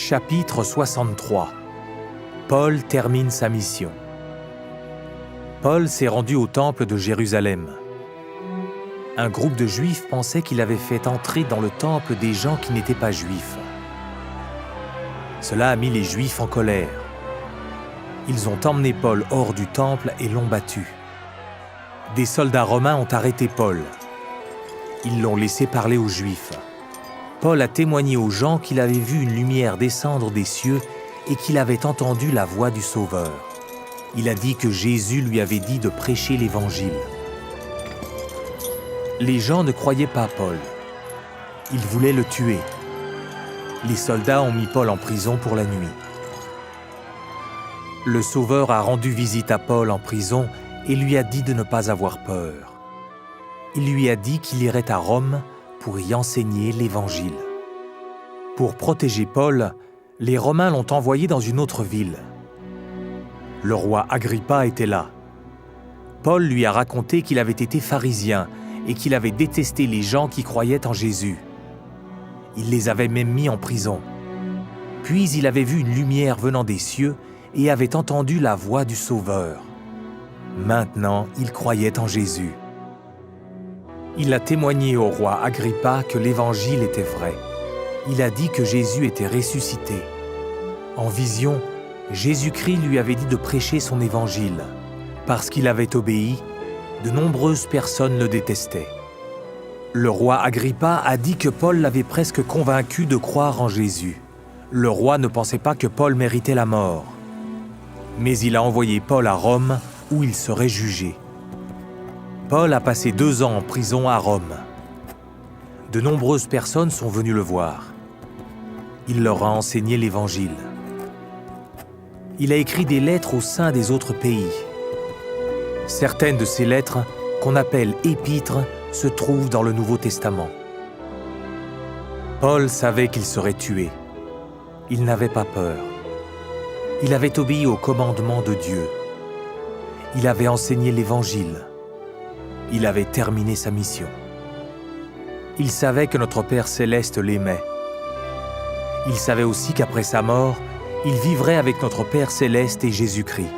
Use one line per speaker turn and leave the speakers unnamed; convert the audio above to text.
Chapitre 63. Paul termine sa mission. Paul s'est rendu au temple de Jérusalem. Un groupe de Juifs pensait qu'il avait fait entrer dans le temple des gens qui n'étaient pas Juifs. Cela a mis les Juifs en colère. Ils ont emmené Paul hors du temple et l'ont battu. Des soldats romains ont arrêté Paul. Ils l'ont laissé parler aux Juifs. Paul a témoigné aux gens qu'il avait vu une lumière descendre des cieux et qu'il avait entendu la voix du Sauveur. Il a dit que Jésus lui avait dit de prêcher l'Évangile. Les gens ne croyaient pas Paul. Ils voulaient le tuer. Les soldats ont mis Paul en prison pour la nuit. Le Sauveur a rendu visite à Paul en prison et lui a dit de ne pas avoir peur. Il lui a dit qu'il irait à Rome pour y enseigner l'Évangile. Pour protéger Paul, les Romains l'ont envoyé dans une autre ville. Le roi Agrippa était là. Paul lui a raconté qu'il avait été pharisien et qu'il avait détesté les gens qui croyaient en Jésus. Il les avait même mis en prison. Puis il avait vu une lumière venant des cieux et avait entendu la voix du Sauveur. Maintenant, il croyait en Jésus. Il a témoigné au roi Agrippa que l'Évangile était vrai. Il a dit que Jésus était ressuscité. En vision, Jésus-Christ lui avait dit de prêcher son Évangile. Parce qu'il avait obéi, de nombreuses personnes le détestaient. Le roi Agrippa a dit que Paul l'avait presque convaincu de croire en Jésus. Le roi ne pensait pas que Paul méritait la mort. Mais il a envoyé Paul à Rome, où il serait jugé. Paul a passé 2 ans en prison à Rome. De nombreuses personnes sont venues le voir. Il leur a enseigné l'Évangile. Il a écrit des lettres au sein des autres pays. Certaines de ces lettres, qu'on appelle épîtres, se trouvent dans le Nouveau Testament. Paul savait qu'il serait tué. Il n'avait pas peur. Il avait obéi au commandement de Dieu. Il avait enseigné l'Évangile. Il avait terminé sa mission. Il savait que notre Père céleste l'aimait. Il savait aussi qu'après sa mort, il vivrait avec notre Père céleste et Jésus-Christ.